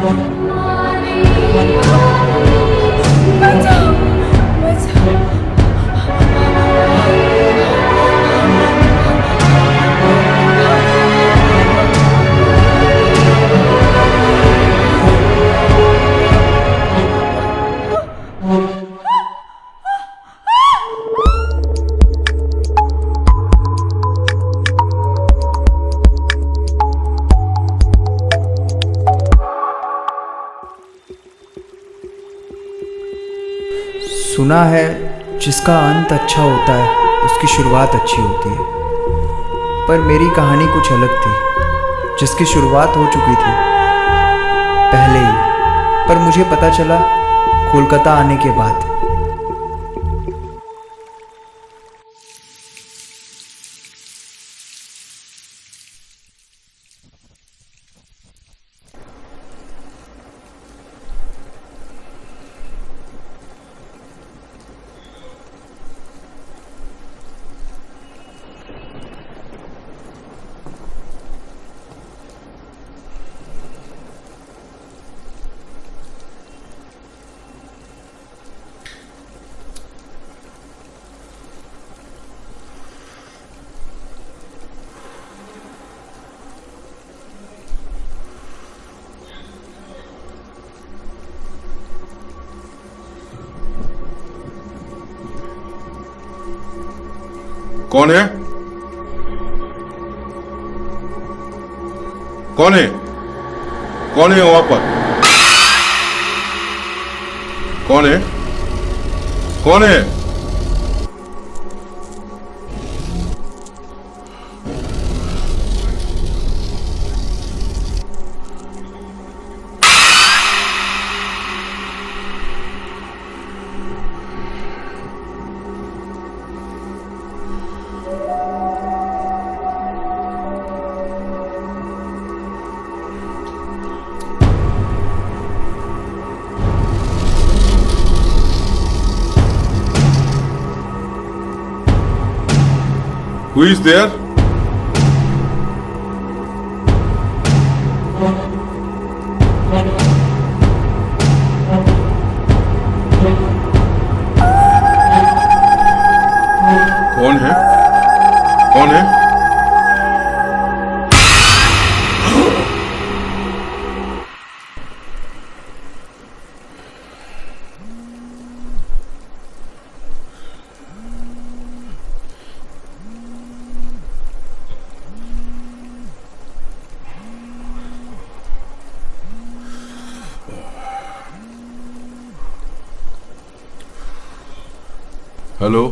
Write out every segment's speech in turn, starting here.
बचाओ, बचाओ। सुना है जिसका अंत अच्छा होता है उसकी शुरुआत अच्छी होती है, पर मेरी कहानी कुछ अलग थी। जिसकी शुरुआत हो चुकी थी पहले ही, पर मुझे पता चला कोलकाता आने के बाद। कौन है? कौन है? कौन है वहां पर? कौन है? कौन है? Who is there? कौन है? कौन है? हेलो,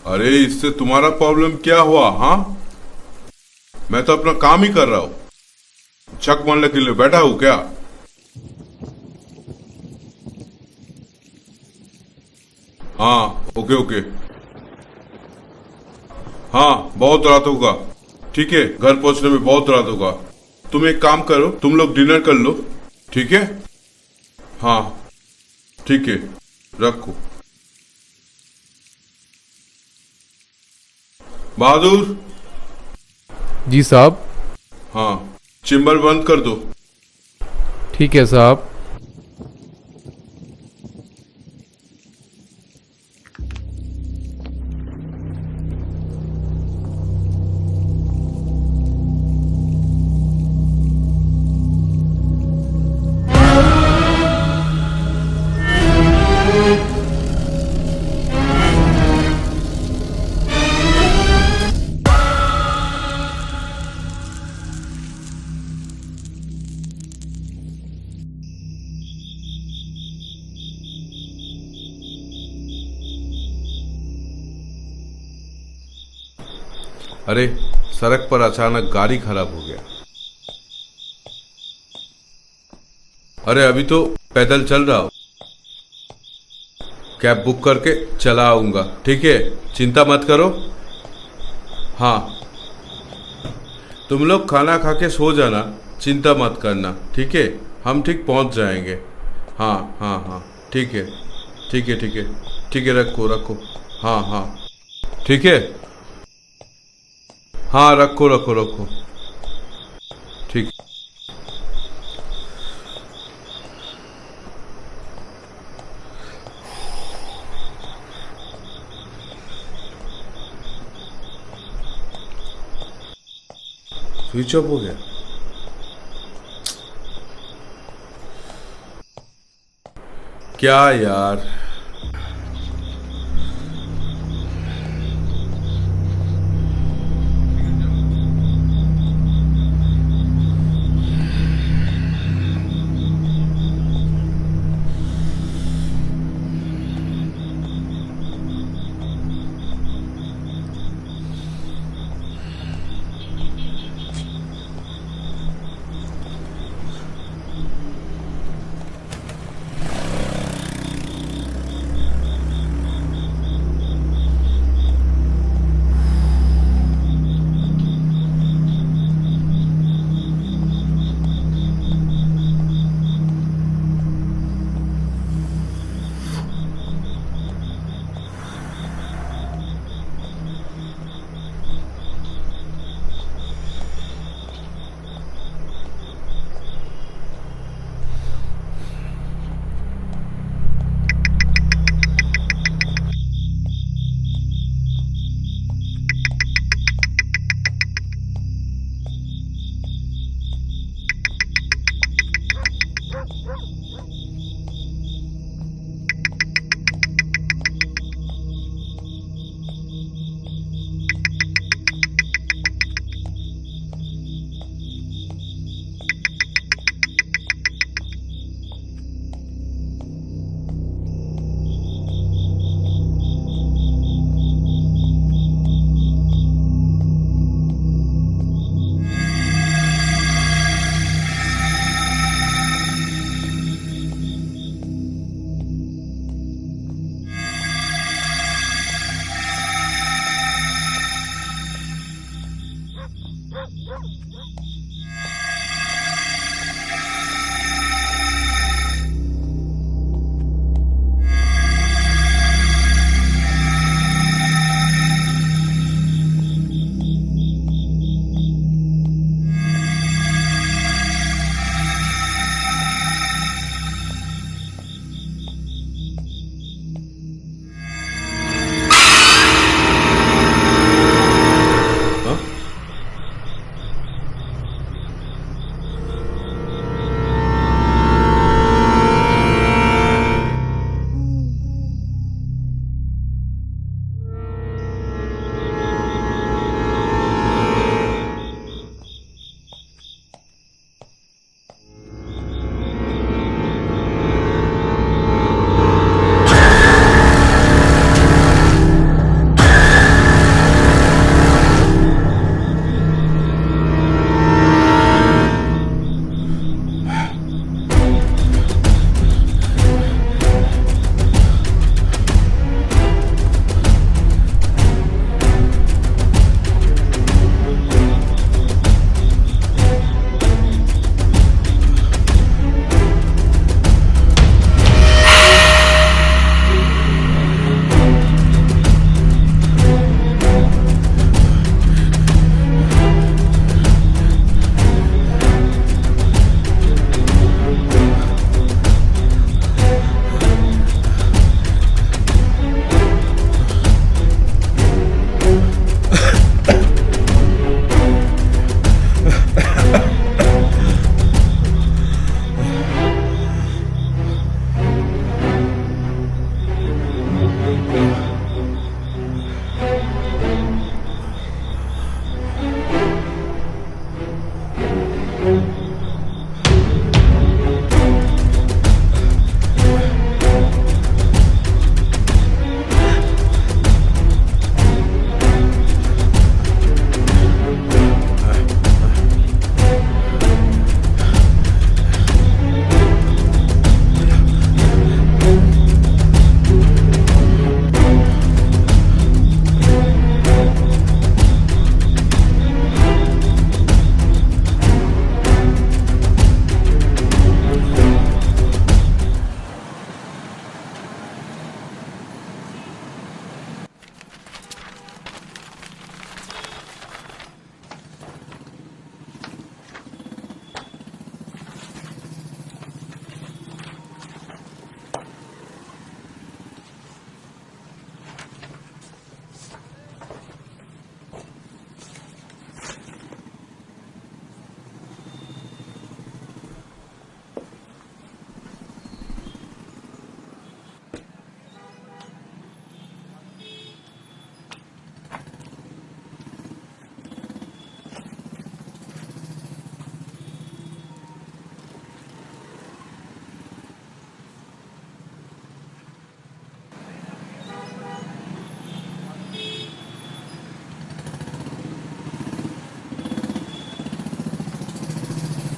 अरे इससे तुम्हारा प्रॉब्लम क्या हुआ? हाँ, मैं तो अपना काम ही कर रहा हूं। चक मारने के लिए बैठा हूं क्या? हाँ, ओके ओके। हाँ, बहुत रात होगा। ठीक है, घर पहुंचने में बहुत रात होगा। तुम एक काम करो, तुम लोग डिनर कर लो, ठीक है? हाँ ठीक है, रखो। बहादुर। जी साहब। हाँ, चेम्बर बंद कर दो। ठीक है साहब। अरे सड़क पर अचानक गाड़ी खराब हो गया। अरे अभी तो पैदल चल रहा हूं, कैब बुक करके चला आऊंगा, ठीक है? चिंता मत करो। हाँ, तुम लोग खाना खा के सो जाना, चिंता मत करना, ठीक है? हम ठीक पहुंच जाएंगे। हाँ हाँ हाँ, ठीक है ठीक है ठीक है ठीक है, रखो रखो। हाँ हाँ, ठीक है। हाँ रखो रखो रखो। ठीक। स्विच ऑफ हो गया। क्या यार।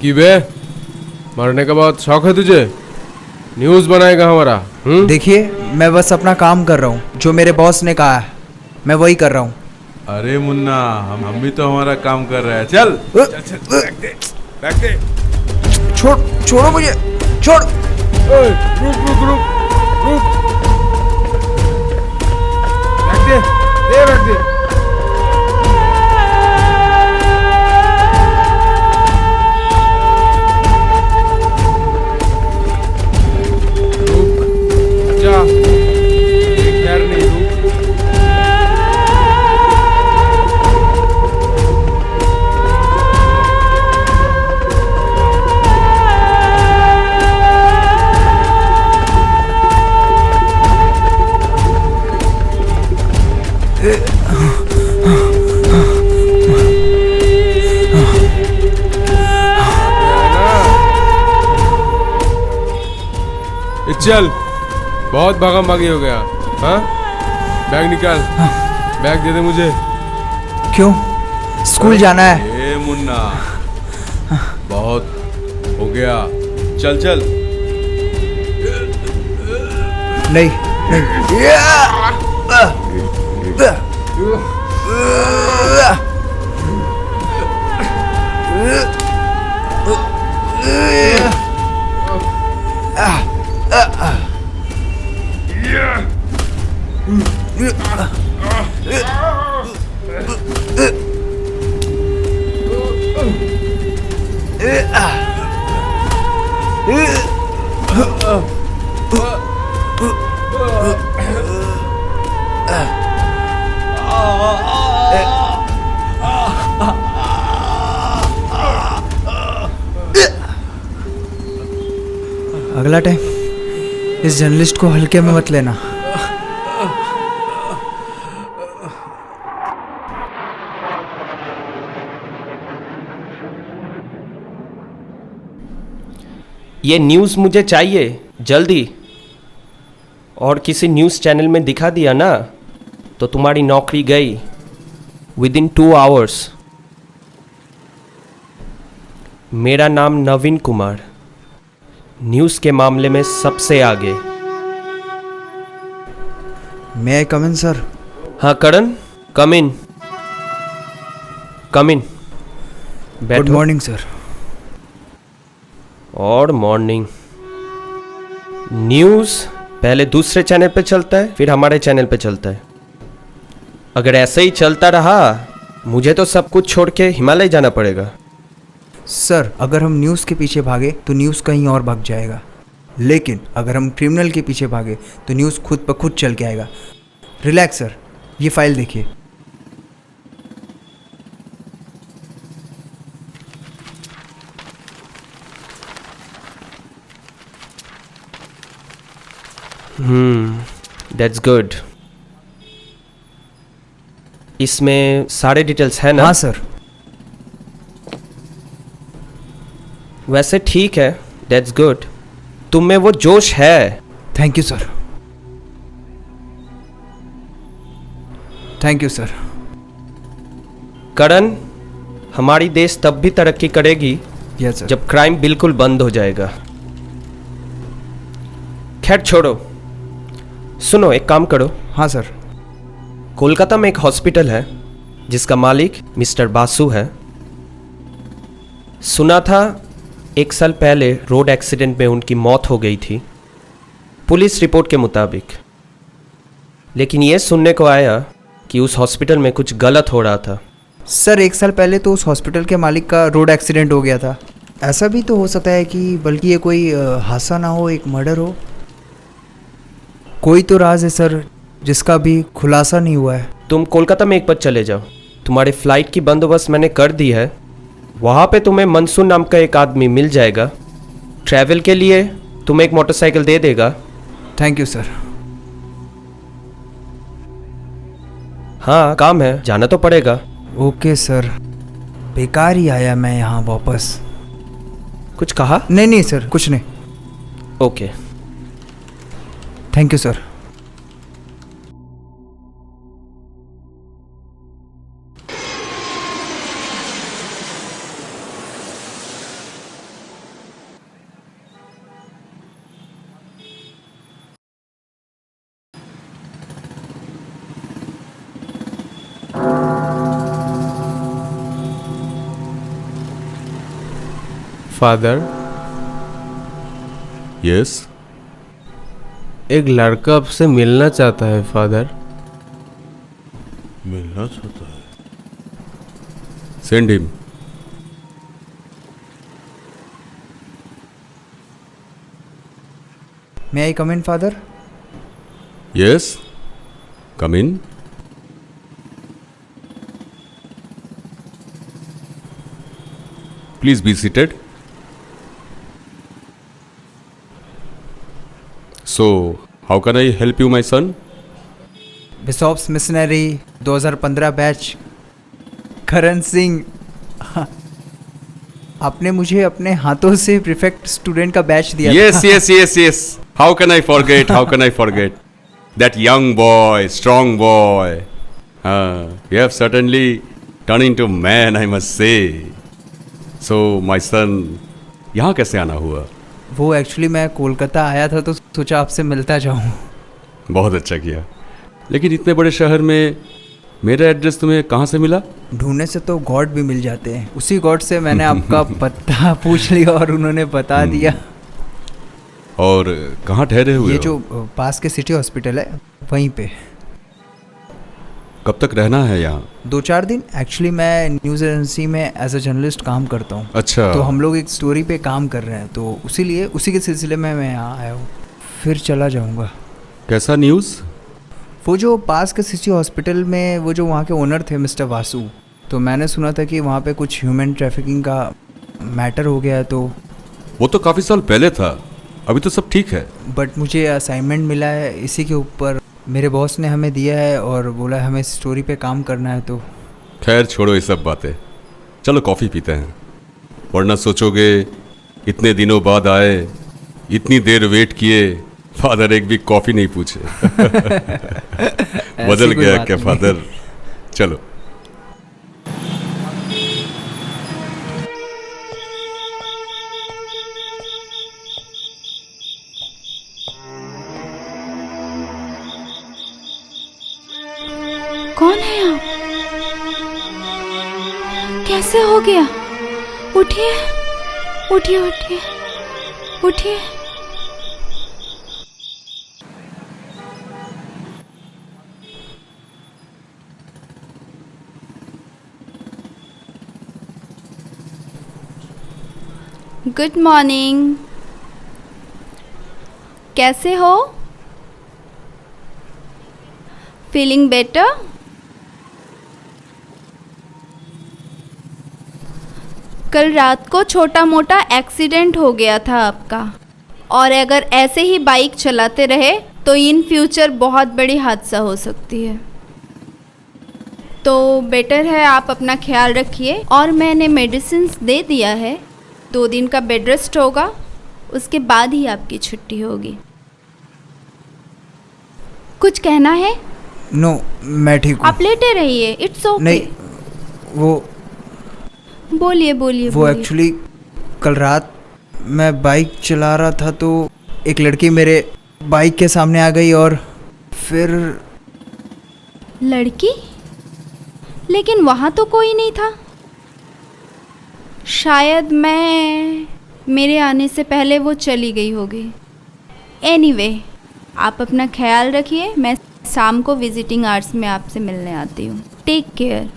कि बे मरने का बहुत शौक है तुझे? न्यूज़ बनाएगा हमारा? देखिए, मैं बस अपना काम कर रहा हूँ। जो मेरे बॉस ने कहा है मैं वही कर रहा हूँ। अरे मुन्ना, हम भी तो हमारा काम कर रहे हैं। चल चल चल, बैठ दे। छोड़ो मुझे, छोड़। रुक रुक रुक रुक, रख दे। रुक जा, खैर नहीं, रुक। चल, बहुत भागम भागी हो गया। हाँ, बैग निकाल। बैग दे दे मुझे। क्यों? स्कूल जाना है। ए मुन्ना, बहुत हो गया। चल चल। नहीं नहीं। अगला टाइम इस जर्नलिस्ट को हल्के में मत लेना। ये न्यूज़ मुझे चाहिए जल्दी, और किसी न्यूज़ चैनल में दिखा दिया ना तो तुम्हारी नौकरी गई विदिन 2 आवर्स। मेरा नाम नवीन कुमार, न्यूज़ के मामले में सबसे आगे। May I come in sir? हाँ Karan, come in come in. Good morning sir. और मॉर्निंग। न्यूज़ पहले दूसरे चैनल पे चलता है, फिर हमारे चैनल पे चलता है। अगर ऐसे ही चलता रहा मुझे तो सब कुछ छोड़ के हिमालय जाना पड़ेगा। सर, अगर हम न्यूज़ के पीछे भागे तो न्यूज़ कहीं और भाग जाएगा, लेकिन अगर हम क्रिमिनल के पीछे भागे तो न्यूज़ खुद ब खुद चल के आएगा। रिलैक्स सर, ये फाइल देखिए। That's good. इसमें सारे डिटेल्स हैं ना? हाँ सर। वैसे ठीक है, दैट्स गुड। तुम में वो जोश है। Thank you sir. Thank you sir. Karan, हमारी देश तब भी तरक्की करेगी यस सर। जब क्राइम बिल्कुल बंद हो जाएगा। खैर छोड़ो, सुनो एक काम करो। हाँ सर। कोलकाता में एक हॉस्पिटल है जिसका मालिक मिस्टर बासु है। सुना था 1 साल पहले रोड एक्सीडेंट में उनकी मौत हो गई थी, पुलिस रिपोर्ट के मुताबिक। लेकिन ये सुनने को आया कि उस हॉस्पिटल में कुछ गलत हो रहा था। सर, 1 साल पहले तो उस हॉस्पिटल के मालिक का रोड एक्सीडेंट हो गया था। ऐसा भी तो हो सकता है कि बल्कि ये कोई हादसा ना हो, एक मर्डर हो। कोई तो राज है सर जिसका भी खुलासा नहीं हुआ है। तुम कोलकाता में एक बार चले जाओ, तुम्हारे फ्लाइट की बंदोबस्त मैंने कर दी है। वहाँ पे तुम्हें मंसूर नाम का एक आदमी मिल जाएगा, ट्रैवल के लिए तुम्हें एक मोटरसाइकिल दे देगा। Thank you sir. हाँ काम है, जाना तो पड़ेगा। ओके सर, बेकार ही आया मैं यहाँ वापस। कुछ कहा? नहीं नहीं सर, कुछ नहीं। Okay thank you sir. Father, yes, एक लड़का आपसे मिलना चाहता है फादर। मिलना चाहता है। Send him. May I come in father? Yes, come in. Please be seated. So, how can I help you, my son? Bishop's missionary 2015 batch, Karan Singh. आपने मुझे अपने हाथों से प्रीफेक्ट स्टूडेंट का बैच दिया Yes, था। yes, yes, yes. How can I forget? How can I forget? That young boy, strong boy. You have certainly turned into man, I must say. So, my son, यहाँ कैसे आना हुआ? वो actually मैं कोलकाता आया था तो सोचा आपसे मिलता जाऊं। बहुत अच्छा किया। लेकिन इतने बड़े शहर में मेरा एड्रेस तुम्हें कहाँ से मिला? ढूंढने से तो गॉड भी मिल जाते हैं। उसी गॉड से मैंने आपका पता पूछ लिया और उन्होंने बता दिया। और कहाँ ठहरे हुए ये हो? जो पास के सिटी हॉस्पिटल है वहीं पे। कब तक रहना है यहाँ? 2-4 दिन। एक्चुअली मैं न्यूज़ एजेंसी में एज अ जर्नलिस्ट काम करता हूँ। अच्छा। तो हम लोग एक स्टोरी पे काम कर रहे हैं, तो उसी के सिलसिले में मैं यहाँ आया हूँ, फिर चला जाऊँगा। कैसा न्यूज़? वो जो पास के सिटी हॉस्पिटल में वो जो वहाँ के ओनर थे मिस्टर वासु, तो मैंने सुना था कि वहाँ पे कुछ ह्यूमन ट्रैफिकिंग का मैटर हो गया है। तो वो तो काफ़ी साल पहले था, अभी तो सब ठीक है। बट मुझे असाइनमेंट मिला है इसी के ऊपर, मेरे बॉस ने हमें दिया है और बोला है हमें स्टोरी पे काम करना है। तो खैर छोड़ो ये सब बातें, चलो कॉफ़ी पीते हैं। वरना सोचोगे इतने दिनों बाद आए, इतनी देर वेट किए, फादर एक भी कॉफ़ी नहीं पूछे। बदल कोई गया बात क्या नहीं। फादर? चलो। कौन है आप? कैसे हो गया? उठिए उठिए उठिए उठिए। Good morning. कैसे हो? Feeling better? कल रात को छोटा मोटा एक्सीडेंट हो गया था आपका, और अगर ऐसे ही बाइक चलाते रहे तो इन फ्यूचर बहुत बड़ी हादसा हो सकती है। तो बेटर है आप अपना ख्याल रखिए, और मैंने मेडिसिन्स दे दिया है। 2 दिन का बेड रेस्ट होगा, उसके बाद ही आपकी छुट्टी होगी। कुछ कहना है? नो, मैं ठीक हूँ। आप लेटे रहिए, इट्स ओके। नहीं, वो बोलिए बोलिए वो बोलिए। एक्चुअली कल रात मैं बाइक चला रहा था तो एक लड़की मेरे बाइक के सामने आ गई और फिर लड़की? लेकिन वहाँ तो कोई नहीं था। शायद मेरे आने से पहले वो चली गई होगी। एनीवे, आप अपना ख्याल रखिए। मैं शाम को विजिटिंग आवर्स में आपसे मिलने आती हूँ। Take care.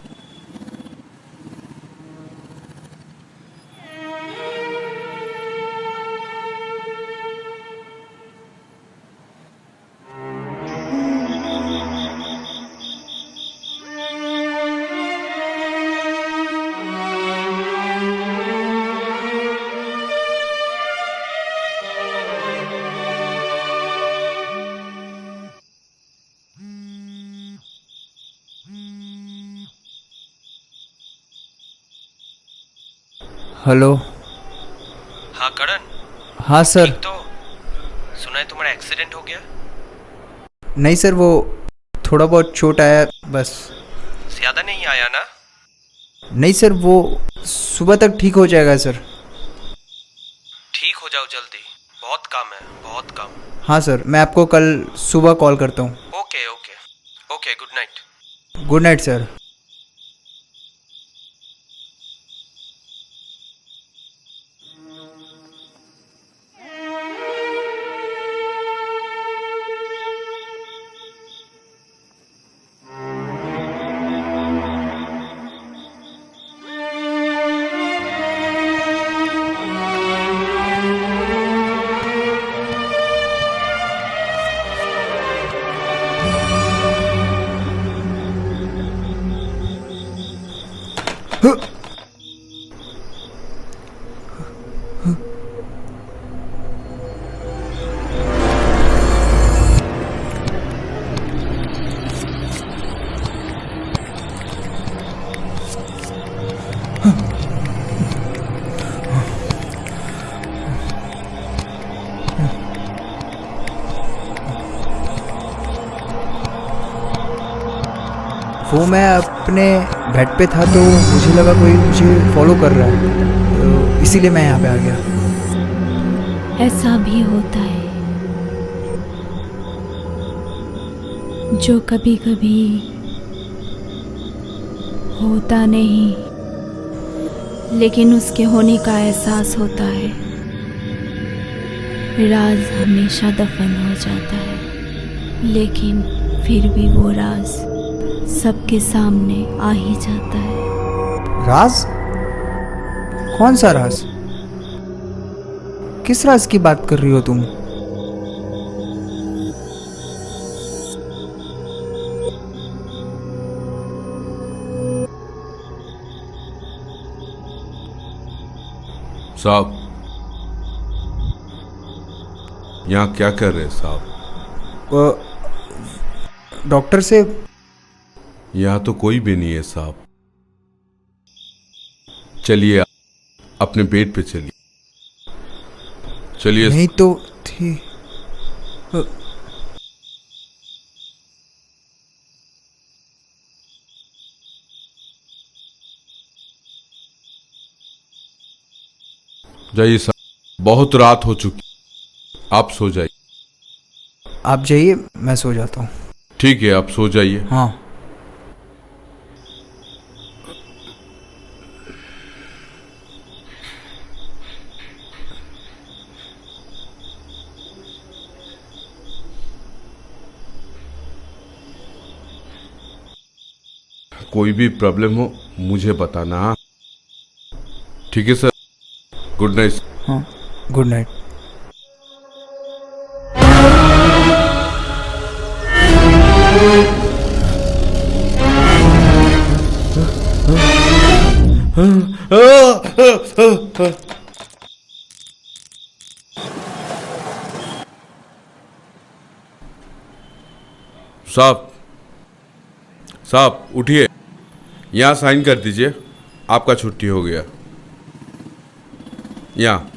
हेलो। हाँ करण, हाँ सर। तो सुना है तुम्हारा एक्सीडेंट हो गया? नहीं सर, वो थोड़ा बहुत चोट आया बस। ज़्यादा नहीं आया ना? नहीं सर, वो सुबह तक ठीक हो जाएगा सर। ठीक हो जाओ जल्दी, बहुत काम है, बहुत काम। हाँ सर, मैं आपको कल सुबह कॉल करता हूँ। Okay okay okay, good night. Good night sir. वो मैं अपने बेड पे था तो मुझे लगा कोई मुझे फॉलो कर रहा है, तो इसीलिए मैं यहाँ पे आ गया। ऐसा भी होता है जो कभी कभी होता नहीं, लेकिन उसके होने का एहसास होता है। राज हमेशा दफन हो जाता है, लेकिन फिर भी वो राज सबके सामने आ ही जाता है। राज? कौन सा राज? किस राज की बात कर रही हो तुम? साहब, यहाँ क्या कर रहे हैं साहब? डॉक्टर से। यहाँ तो कोई भी नहीं है साहब। चलिए अपने बेड पे चलिए। चलिए। नहीं तो थी। जाइए साहब, बहुत रात हो चुकी, आप सो जाइए। आप जाइए, मैं सो जाता हूँ। ठीक है, आप सो जाइए। हाँ। कोई भी प्रॉब्लम हो मुझे बताना। हाँ? ठीक है सर, गुड नाइट। हाँ, गुड नाइट। साहब, साहब उठिए, यहाँ साइन कर दीजिए, आपका छुट्टी हो गया। यहाँ।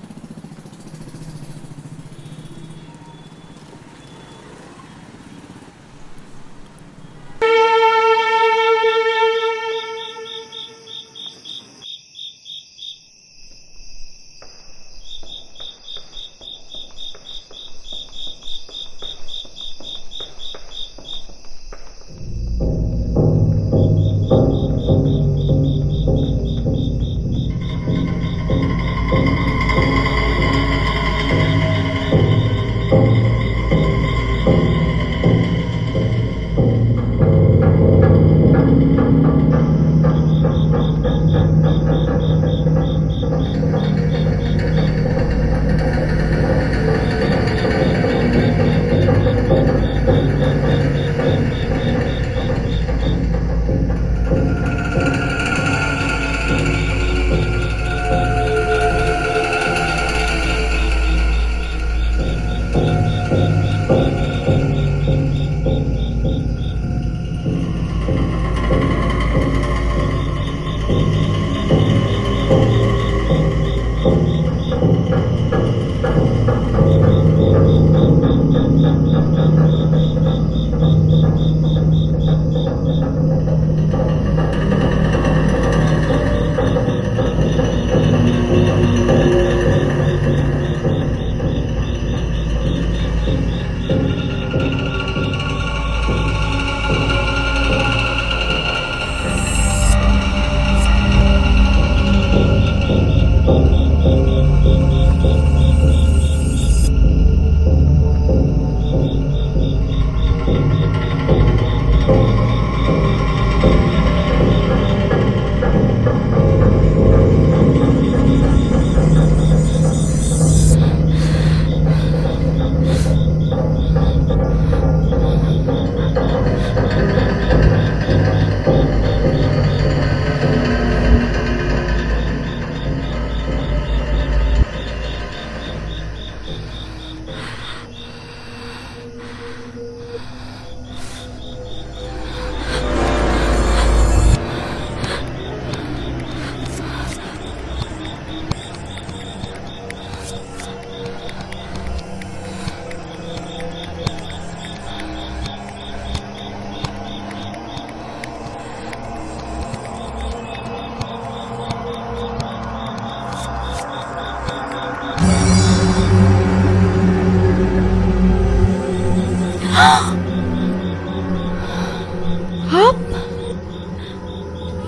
आप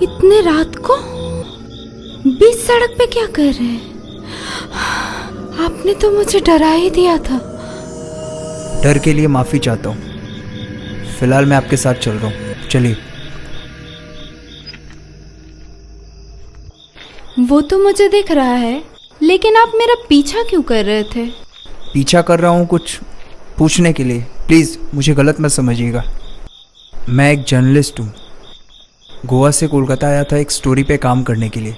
इतने रात को बीच सड़क पे क्या कर रहे हैं? आपने तो मुझे डरा ही दिया था। डर के लिए माफ़ी चाहता हूँ। फिलहाल मैं आपके साथ चल रहा हूँ, चलिए। वो तो मुझे दिख रहा है, लेकिन आप मेरा पीछा क्यों कर रहे थे? पीछा कर रहा हूँ कुछ पूछने के लिए। प्लीज़ मुझे गलत मत समझिएगा। मैं एक जर्नलिस्ट हूँ। गोवा से कोलकाता आया था एक स्टोरी पे काम करने के लिए।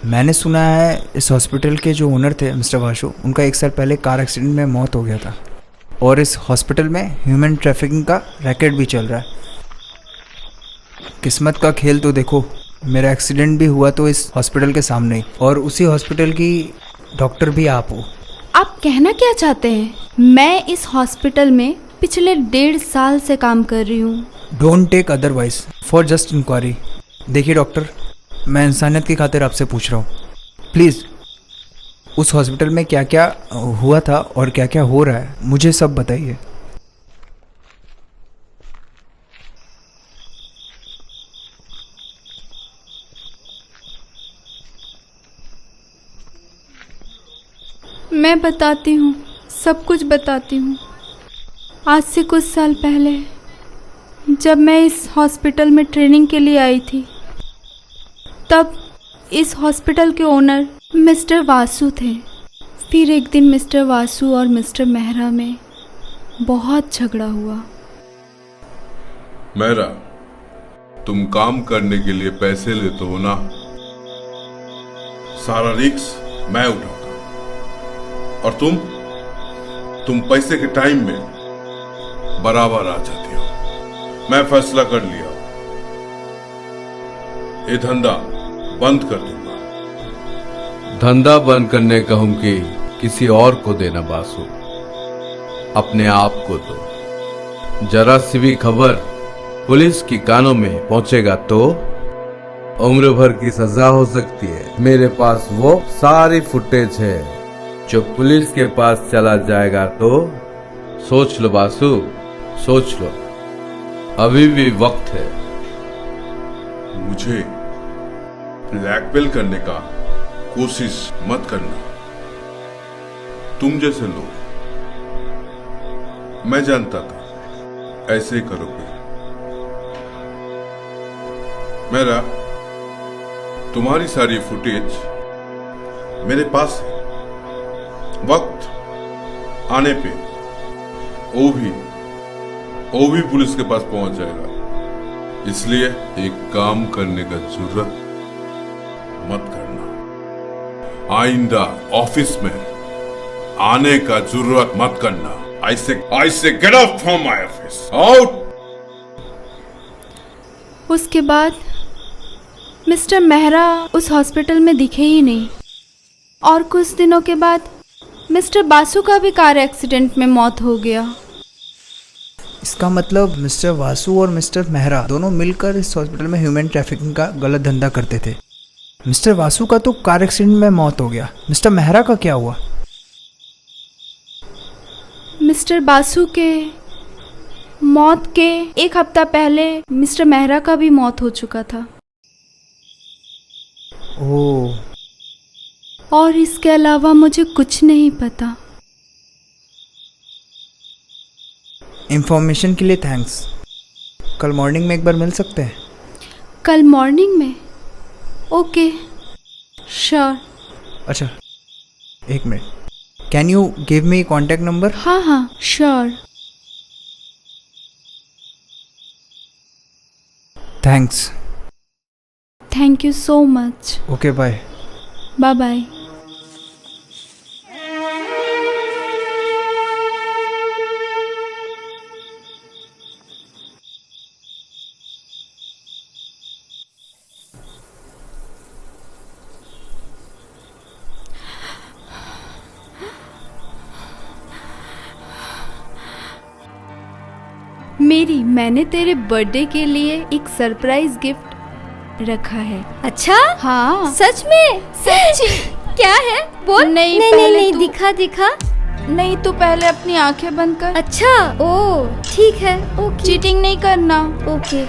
मैंने सुना है इस हॉस्पिटल के जो ओनर थे मिस्टर वासु, उनका 1 साल पहले कार एक्सीडेंट में मौत हो गया था। और इस हॉस्पिटल में ह्यूमन ट्रैफिकिंग का रैकेट भी चल रहा है। किस्मत का खेल तो देखो, मेरा एक्सीडेंट भी हुआ तो इस हॉस्पिटल के सामने ही, और उसी हॉस्पिटल की डॉक्टर भी आप हो। आप कहना क्या चाहते हैं? मैं इस हॉस्पिटल में पिछले 1.5 साल से काम कर रही हूँ। Don't take otherwise for just inquiry. देखिए डॉक्टर, मैं इंसानियत की खातिर आपसे पूछ रहा हूँ, प्लीज़ उस हॉस्पिटल में क्या क्या हुआ था और क्या क्या हो रहा है मुझे सब बताइए। मैं बताती हूँ, सब कुछ बताती हूँ। आज से कुछ साल पहले जब मैं इस हॉस्पिटल में ट्रेनिंग के लिए आई थी, तब इस हॉस्पिटल के ओनर मिस्टर वासु थे। फिर एक दिन मिस्टर वासु और मिस्टर मेहरा में बहुत झगड़ा हुआ। मेहरा, तुम काम करने के लिए पैसे लेते हो ना, सारा रिस्क मैं उठाता, और तुम पैसे के टाइम में बराबर आ जाती हो। मैं फैसला कर लिया, ये धंधा बंद कर दूंगा। धंधा बंद करने कहूं कि किसी और को देना बासु, अपने आप को दो। जरा सी भी खबर पुलिस की कानों में पहुंचेगा तो उम्र भर की सजा हो सकती है। मेरे पास वो सारी फुटेज है, जो पुलिस के पास चला जाएगा तो सोच लो बासु, सोच लो, अभी भी वक्त है। मुझे ब्लैकमेल करने का कोशिश मत करना। तुम जैसे लोग, मैं जानता था ऐसे ही करोगे। मेरा तुम्हारी सारी फुटेज मेरे पास है। वक्त आने पे वो भी पुलिस के पास पहुंच जाएगा। इसलिए एक काम करने का जरूरत मत करना। आइंदा ऑफिस में आने का जरूरत मत करना। I say get out from my office. Out! उसके बाद मिस्टर मेहरा उस हॉस्पिटल में दिखे ही नहीं, और कुछ दिनों के बाद मिस्टर बासु का भी कार एक्सीडेंट में मौत हो गया। इसका मतलब मिस्टर वासु और मिस्टर मेहरा दोनों मिलकर इस हॉस्पिटल में ह्यूमन ट्रैफिकिंग का गलत धंधा करते थे। मिस्टर वासु का तो कार एक्सीडेंट में मौत हो गया, मिस्टर मेहरा का क्या हुआ? मिस्टर बासु के मौत के 1 हफ्ता पहले मिस्टर मेहरा का भी मौत हो चुका था। ओह, और इसके अलावा मुझे कुछ नहीं पता। इंफॉर्मेशन के लिए थैंक्स। कल मॉर्निंग में एक बार मिल सकते हैं? कल मॉर्निंग में? Okay, sure. अच्छा, एक minute, can you give me contact number? हाँ हाँ, sure. Thanks. Thank you so much. Okay, bye. Bye bye. मैंने तेरे बर्थडे के लिए एक सरप्राइज गिफ्ट रखा है। अच्छा? हाँ, सच में? सच। क्या है? बोल। नहीं, नहीं, पहले नहीं, तू- दिखा दिखा। नहीं, तू पहले अपनी आंखें बंद कर। अच्छा, ओ ठीक है, ओके। चीटिंग नहीं करना। ओके।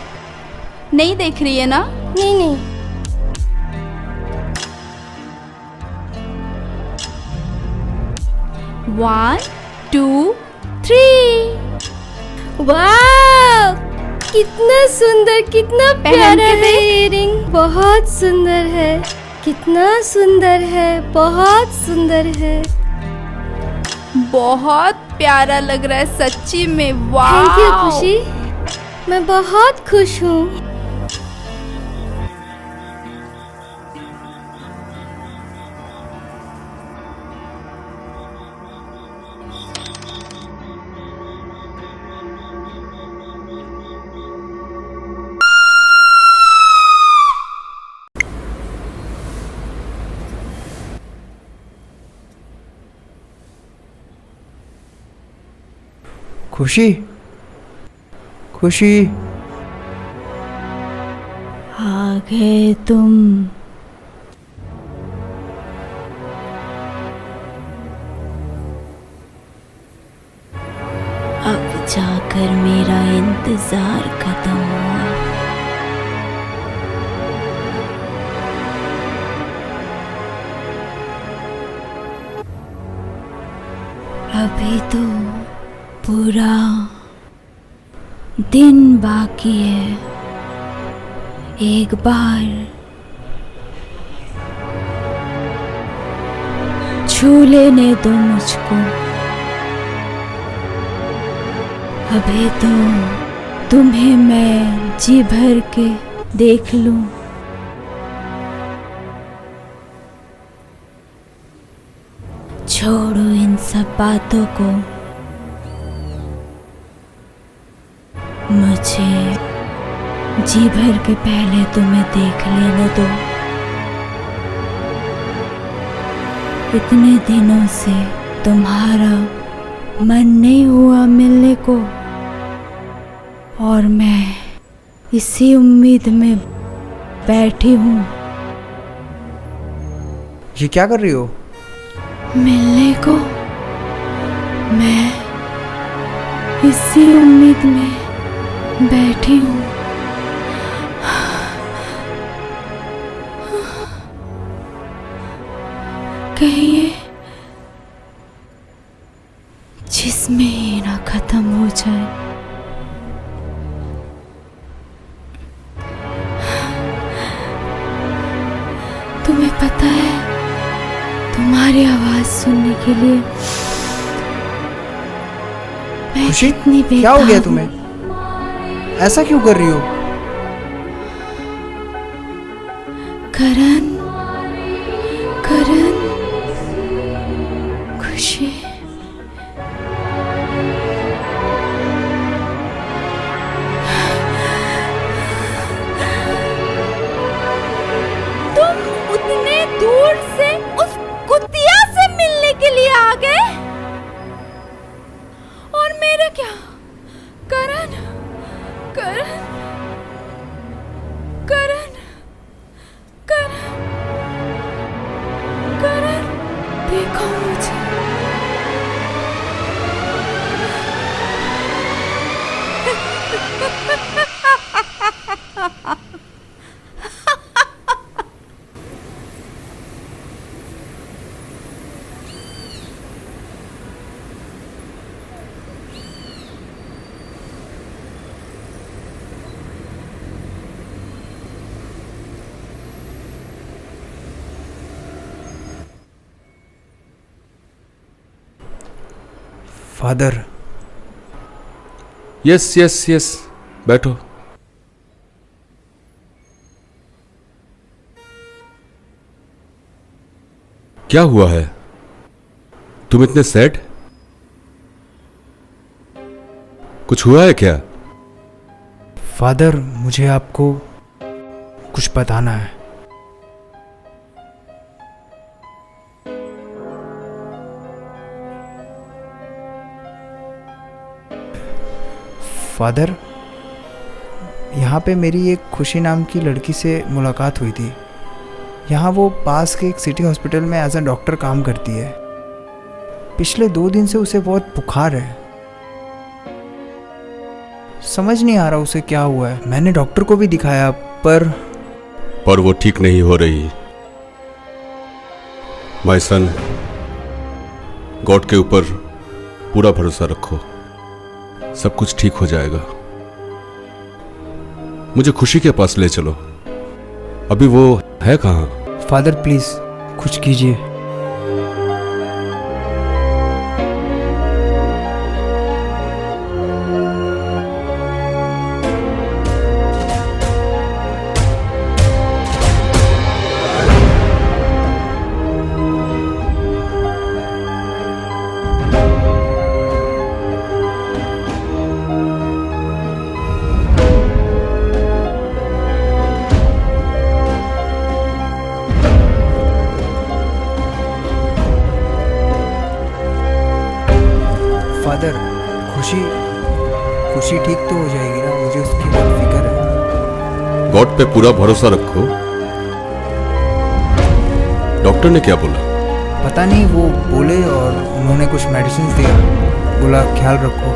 नहीं देख रही है ना? नहीं नहीं। One, two, three. वाह, कितना सुंदर, कितना पहन प्यारा के है देख। इयररिंग। बहुत सुंदर है, कितना सुंदर है, बहुत सुंदर है। बहुत प्यारा लग रहा है सच्ची में। वाह, थैंक यू खुशी, मैं बहुत खुश हूँ। खुशी, खुशी, आ गए तुम। अब जाकर मेरा इंतजार खत्म हुआ। अभी तो पूरा दिन बाकी है। एक बार छू लेने दो मुझको। अभी तो तुम्हें मैं जी भर के देख लूं। छोड़ो इन सब बातों को, मुझे जी भर के पहले तुम्हें देख लेने दो। इतने दिनों से तुम्हारा मन नहीं हुआ मिलने को, और मैं इसी उम्मीद में बैठी हूँ। ये क्या कर रही हो? मिलने को मैं इसी उम्मीद में बैठी हूँ। कहीं ये जिस्म ही ना खत्म हो जाए। तुम्हें पता है, तुम्हारी आवाज सुनने के लिए मैं खुशी, कितनी क्या हो गया बेताब हूँ। तुम्हें? ऐसा क्यों कर रही हो? करण, करण, खुशी, तुम उतने दूर से उस कुतिया से मिलने के लिए आ गए, और मेरा क्या? करण, करण, करण, करण, करण, देखो मुझे। फादर, यस यस यस, बैठो। क्या हुआ है? तुम इतने सैड? कुछ हुआ है क्या? फादर, मुझे आपको कुछ बताना है। फादर, यहाँ पे मेरी एक खुशी नाम की लड़की से मुलाकात हुई थी। यहाँ वो पास के एक सिटी हॉस्पिटल में एज अ डॉक्टर काम करती है। पिछले 2 दिन से उसे बहुत बुखार है। समझ नहीं आ रहा उसे क्या हुआ है। मैंने डॉक्टर को भी दिखाया पर वो ठीक नहीं हो रही। माय सन, गॉड के ऊपर पूरा भरोसा रखो, सब कुछ ठीक हो जाएगा। मुझे खुशी के पास ले चलो। अभी वो है कहाँ? फादर प्लीज कुछ कीजिए। फादर, खुशी ठीक तो हो जाएगी ना? मुझे उसकी बहुत फिक्र है। गॉड पे पूरा भरोसा रखो। डॉक्टर ने क्या बोला? पता नहीं, वो बोले और उन्होंने कुछ मेडिसिन दिया, बोला ख्याल रखो।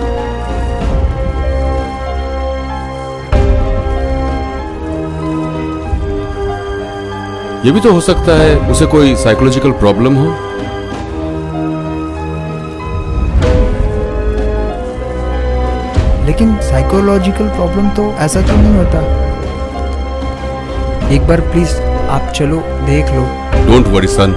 ये भी तो हो सकता है उसे कोई साइकोलॉजिकल प्रॉब्लम हो। लेकिन साइकोलॉजिकल प्रॉब्लम तो ऐसा तो नहीं होता। एक बार प्लीज आप चलो, देख लो। Don't worry son.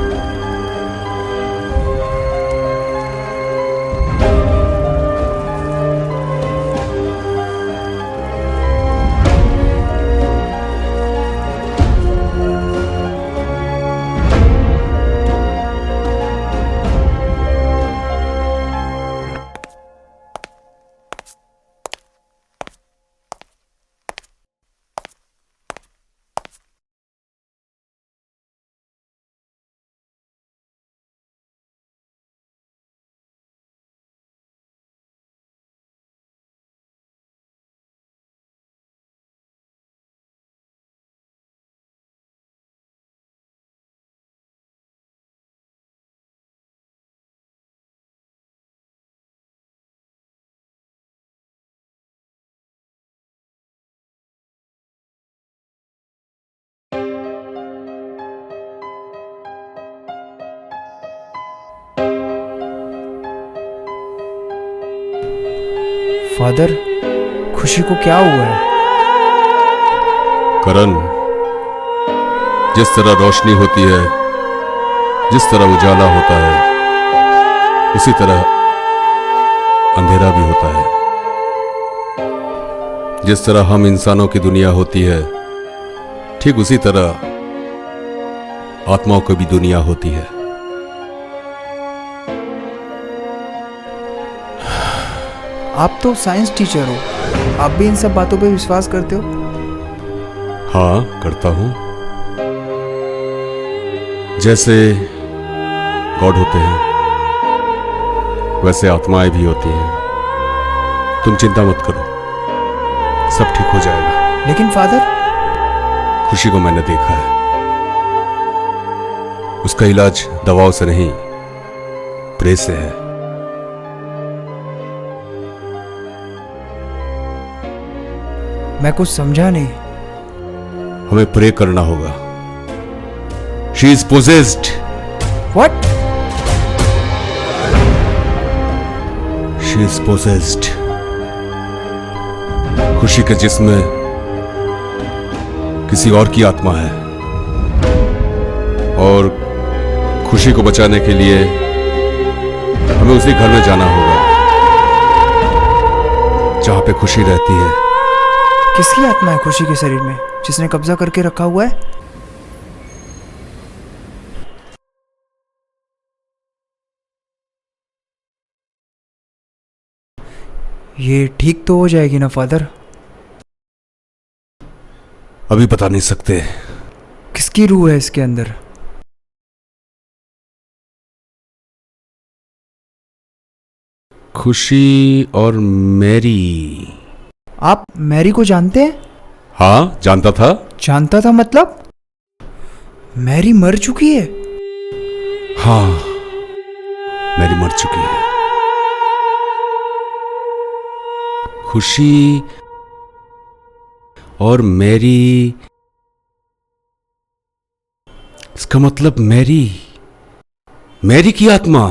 फादर, खुशी को क्या हुआ है? करण, जिस तरह रोशनी होती है, जिस तरह उजाला होता है, उसी तरह अंधेरा भी होता है। जिस तरह हम इंसानों की दुनिया होती है, ठीक उसी तरह आत्माओं की भी दुनिया होती है। आप तो साइंस टीचर हो, आप भी इन सब बातों पे विश्वास करते हो? हाँ, करता हूं। जैसे गॉड होते हैं, वैसे आत्माएं भी होती हैं। तुम चिंता मत करो, सब ठीक हो जाएगा। लेकिन फादर, खुशी को मैंने देखा है। उसका इलाज दवाओं से नहीं, प्रे से है। मैं कुछ समझा नहीं। हमें प्रे करना होगा। She is possessed. What? She is possessed. खुशी के जिस्म में किसी और की आत्मा है, और खुशी को बचाने के लिए हमें उसी घर में जाना होगा जहां पे खुशी रहती है। किसकी आत्मा है खुशी के शरीर में, जिसने कब्जा करके रखा हुआ है? ये ठीक तो हो जाएगी ना फादर? अभी बता नहीं सकते। किसकी रूह है इसके अंदर? खुशी और मैरी। आप मैरी को जानते हैं? हाँ, जानता था। जानता था मतलब? मैरी मर चुकी है? हाँ, मेरी मर चुकी है। खुशी और मेरी, इसका मतलब मैरी की आत्मा।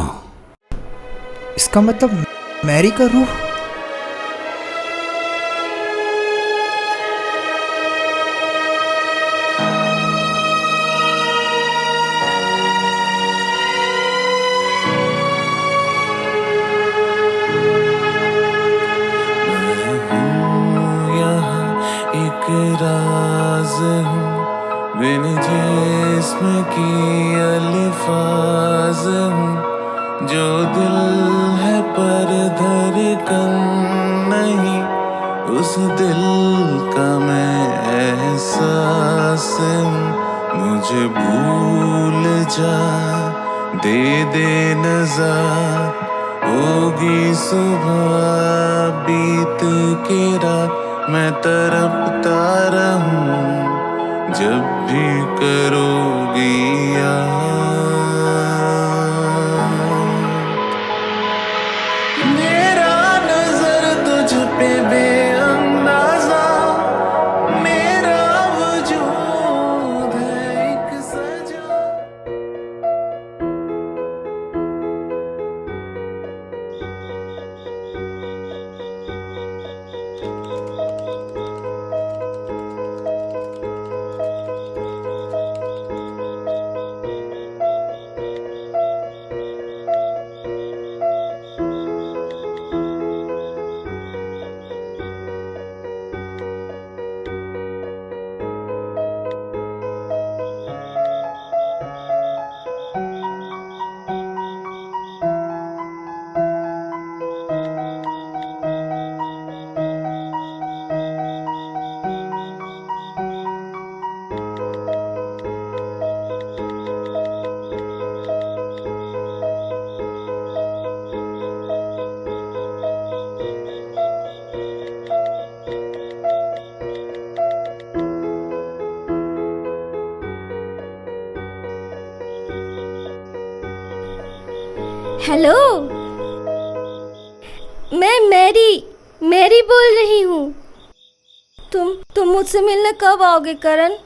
इसका मतलब मैरी का रूह। एक राज हूँ बिन जिस्म की अल्फाज हूँ, जो दिल है पर धड़कन नहीं, उस दिल का मैं एहसास हूँ। मुझे भूल जा, दे नज़ार, होगी सुबह बीत के रात, मैं तड़पता रहूं जब भी करोगी याद। मेरा नजर तुझ पे बेअंदाजा, मेरा वजूद है एक सजा। हेलो, मैं मैरी बोल रही हूँ। तुम मुझसे मिलने कब आओगे करण?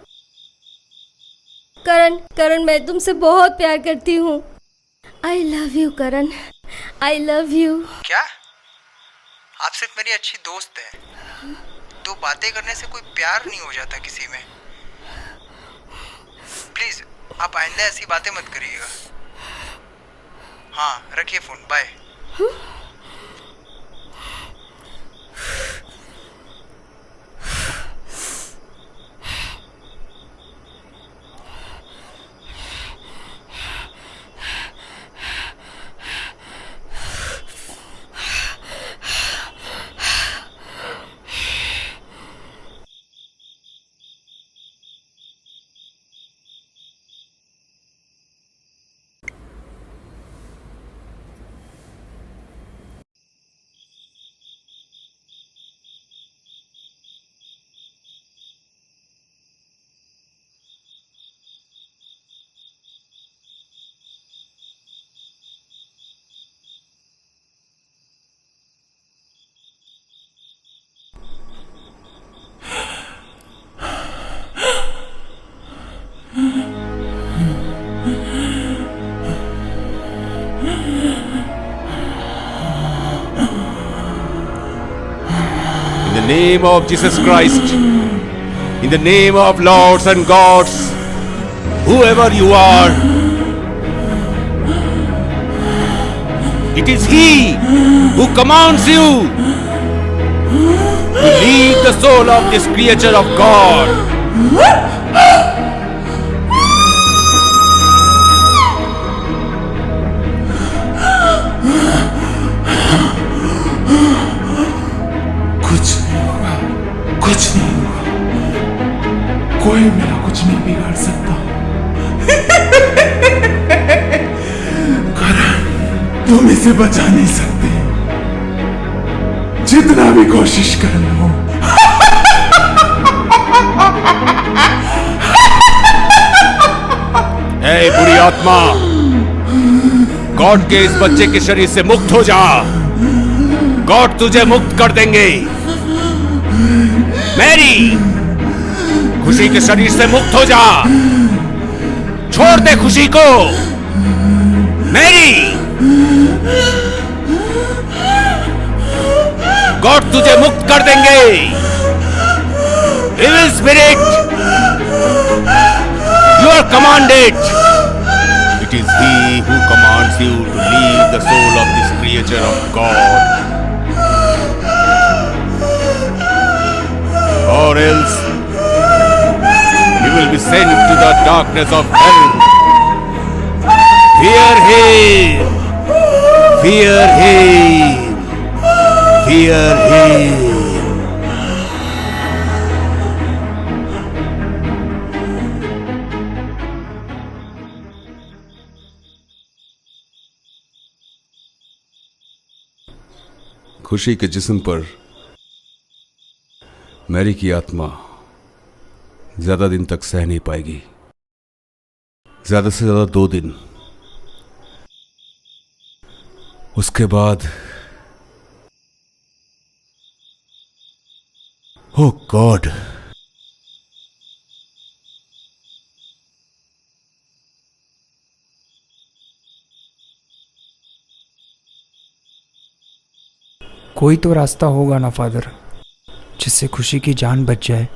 करण मैं तुमसे बहुत प्यार करती हूँ। I love you Karan, I love you. क्या? आप सिर्फ मेरी अच्छी दोस्त है। दो बातें करने से कोई प्यार नहीं हो जाता किसी में। प्लीज आप आइंदा ऐसी बातें मत करिएगा। हाँ, रखिए phone, bye. In the name of Jesus Christ, in the name of lords and gods, whoever you are, it is He who commands you to lead the soul of this creature of God. कुछ नहीं होगा, कोई मेरा कुछ नहीं बिगाड़ सकता। करण, तुम इसे बचा नहीं सकते, जितना भी कोशिश कर लो। Hey बुरी आत्मा, गॉड के इस बच्चे के शरीर से मुक्त हो जा। गॉड तुझे मुक्त कर देंगे। मैरी, खुशी के शरीर से मुक्त हो जा। छोड़ दे खुशी को। मैरी, गॉड तुझे मुक्त कर देंगे। Evil spirit, you are commanded. It is He who commands you to leave the soul of this creature of God, or else you will be sent to the darkness of hell. Fear Him, fear Him, fear Him. खुशी के जिस्म पर Mary की आत्मा ज्यादा दिन तक सह नहीं पाएगी। ज्यादा से ज्यादा 2 दिन। उसके बाद ओ गॉड, कोई तो रास्ता होगा ना फादर, जिससे खुशी की जान बच जाए।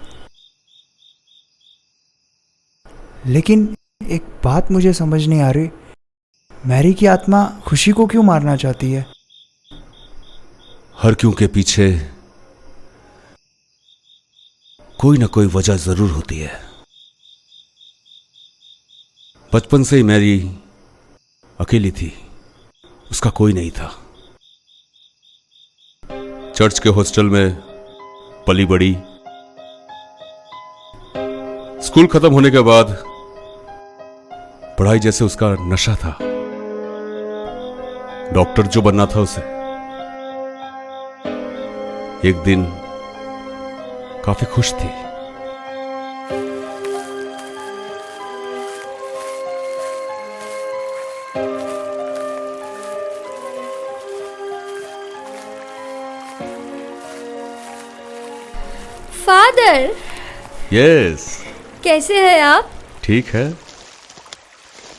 लेकिन एक बात मुझे समझ नहीं आ रही, मैरी की आत्मा खुशी को क्यों मारना चाहती है? हर क्यों के पीछे कोई ना कोई वजह जरूर होती है। बचपन से ही मैरी अकेली थी, उसका कोई नहीं था। चर्च के हॉस्टल में पली बड़ी। स्कूल खत्म होने के बाद पढ़ाई जैसे उसका नशा था। डॉक्टर जो बनना था उसे। एक दिन काफी खुश थी। फादर, यस, कैसे हैं आप? ठीक है।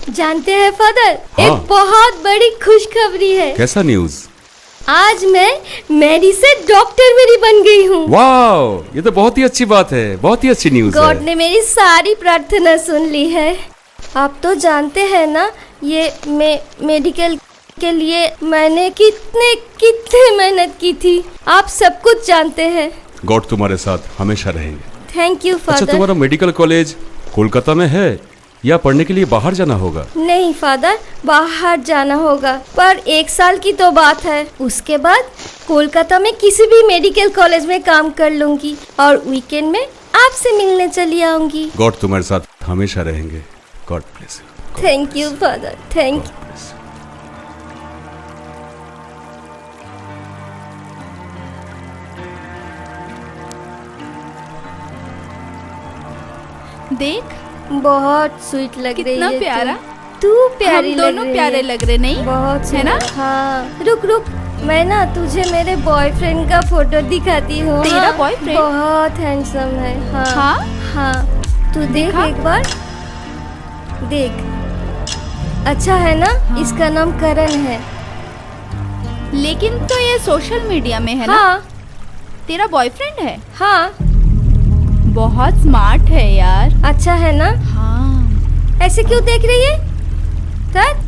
जानते हैं फादर, हाँ। एक बहुत बड़ी खुशखबरी है। कैसा न्यूज? आज मैं मैरी से डॉक्टर मेरी बन गई हूँ। वाह, ये तो बहुत ही अच्छी बात है, बहुत ही अच्छी न्यूज गॉड है। ने मेरी सारी प्रार्थना सुन ली है। आप तो जानते हैं ना, ये मेडिकल के लिए मैंने कितने मेहनत की थी। आप सब कुछ जानते हैं। गॉड तुम्हारे साथ हमेशा रहेंगे। थैंक यू अच्छा, फादर। तुम्हारा मेडिकल कॉलेज कोलकाता में है या पढ़ने के लिए बाहर जाना होगा? नहीं फादर, बाहर जाना होगा, पर 1 साल की तो बात है। उसके बाद कोलकाता में किसी भी मेडिकल कॉलेज में काम कर लूंगी और वीकेंड में आपसे मिलने चली आऊंगी। गॉड तुम्हारे साथ हमेशा रहेंगे। God bless you. Thank you father, thank you. देख, बहुत स्वीट लग रही कितना है प्यारा। तू प्यारी हम लग दोनों रही प्यारे है। लग रहे, नहीं? बहुत है ना? हाँ, रुक रुक, मैं ना तुझे मेरे बॉयफ्रेंड का फोटो दिखाती हूँ। तेरा हाँ, बॉयफ्रेंड? बहुत हैंडसम है। हाँ हाँ? हाँ, तू देख दिखा? एक बार, देख। अच्छा है ना? हाँ। इसका नाम करण है। लेकिन तो ये सोशल मीडिया में है ना? हाँ तेरा बॉयफ्रेंड है? हाँ। बहुत स्मार्ट है यार। अच्छा है ना? हाँ। ऐसे क्यों देख रही है? तक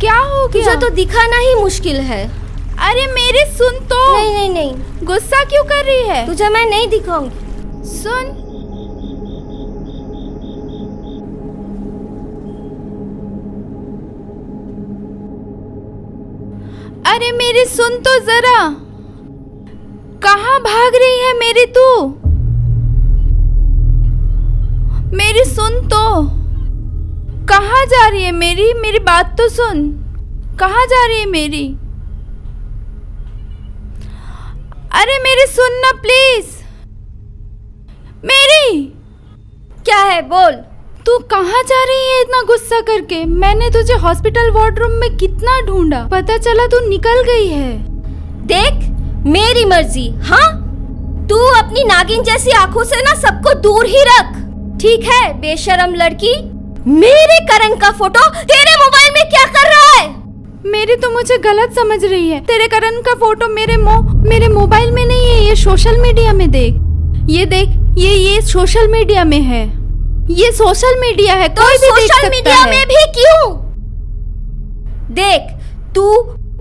क्या हो गया? तुझे तो दिखाना ही मुश्किल है। अरे मेरी सुन तो। नहीं नहीं नहीं, गुस्सा क्यों कर रही है? तुझे मैं नहीं दिखाऊंगी। सुन। अरे मेरी सुन तो जरा। कहाँ भाग रही है मेरी तू? मेरी सुन तो। कहाँ जा रही है मेरी? मेरी बात तो सुन। कहाँ जा रही है मेरी? अरे मेरी सुन ना प्लीज। मेरी क्या है बोल। तू कहाँ जा रही है इतना गुस्सा करके? मैंने तुझे हॉस्पिटल वार्डरूम में कितना ढूंढा, पता चला तू निकल गई है। देख, मेरी मर्जी। हाँ, तू अपनी नागिन जैसी आंखों से ना सबको दूर ही रख, ठीक है? बेशरम लड़की, मेरे करण का फोटो तेरे मोबाइल में क्या कर रहा है? मेरी तो मुझे गलत समझ रही है। तेरे करण का फोटो मेरे मोबाइल में नहीं है, ये सोशल मीडिया में देख। ये देख, ये सोशल मीडिया में है। ये सोशल मीडिया है, तो कोई भी देख सोशल सकता मीडिया है। में भी क्यों? देख, तू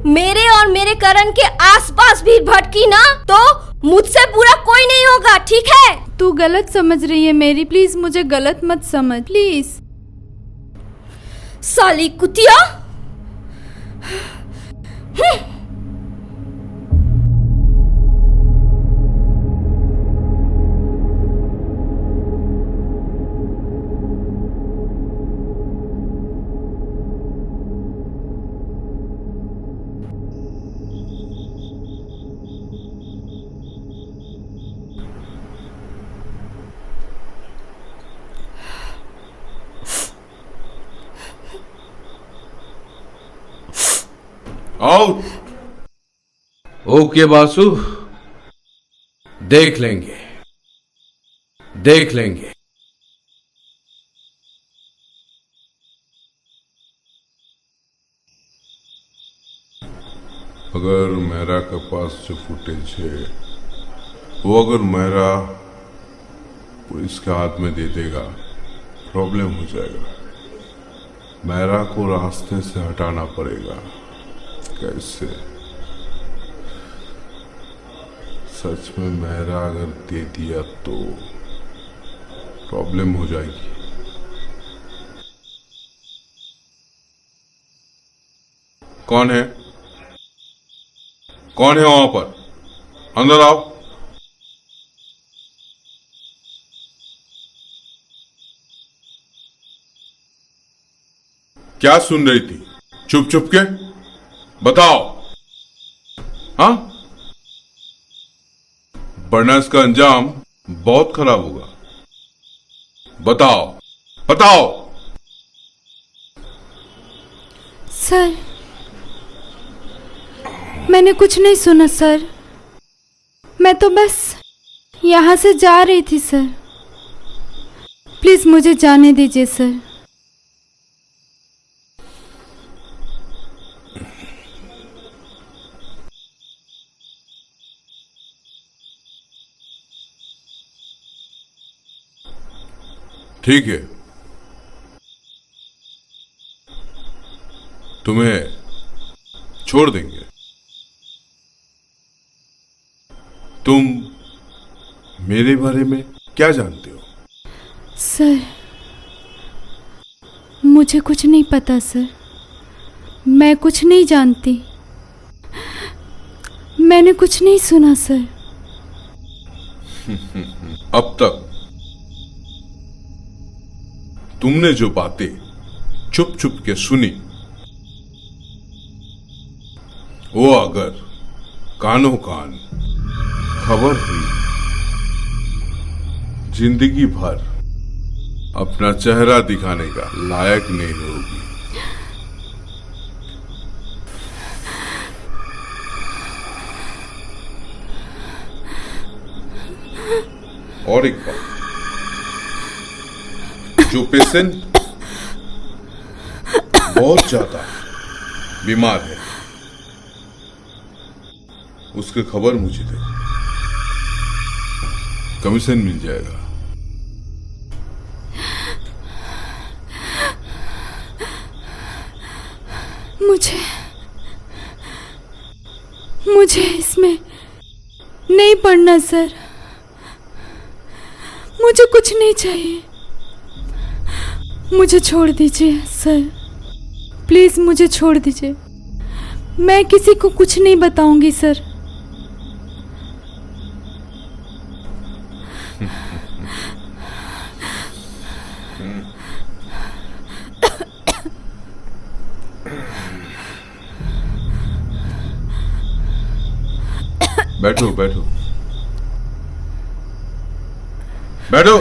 मेरे और मेरे करण के आसपास भी भटकी ना तो मुझसे बुरा कोई नहीं होगा, ठीक है? तू गलत समझ रही है मेरी, प्लीज मुझे गलत मत समझ, प्लीज। साली कुतिया। आउट। ओके बासु, देख लेंगे, देख लेंगे। अगर मेहरा के पास जो फुटेज है वो अगर मेहरा पुलिस के हाथ में दे देगा, प्रॉब्लम हो जाएगा। मेहरा को रास्ते से हटाना पड़ेगा। कैसे? सच में मेहरा अगर दे दिया तो प्रॉब्लम हो जाएगी। कौन है? कौन है वहां पर? अंदर आओ। क्या सुन रही थी चुप चुप के? बताओ। हाँ, वरना इसका अंजाम बहुत खराब होगा। बताओ, बताओ। सर, मैंने कुछ नहीं सुना सर। मैं तो बस यहाँ से जा रही थी सर। प्लीज मुझे जाने दीजिए सर। ठीक है, तुम्हें छोड़ देंगे। तुम मेरे बारे में क्या जानते हो? सर, मुझे कुछ नहीं पता सर। मैं कुछ नहीं जानती। मैंने कुछ नहीं सुना सर। अब तक तुमने जो बातें चुप चुप के सुनी, वो अगर कानों कान खबर हुई, जिंदगी भर अपना चेहरा दिखाने का लायक नहीं होगी। और एक बात, जो पेशेंट बहुत ज्यादा बीमार है, उसकी खबर मुझे दे, कमीशन मिल जाएगा। मुझे इसमें नहीं पढ़ना सर। मुझे कुछ नहीं चाहिए। मुझे छोड़ दीजिए सर, प्लीज मुझे छोड़ दीजिए। मैं किसी को कुछ नहीं बताऊंगी सर। बैठो बैठो बैठो।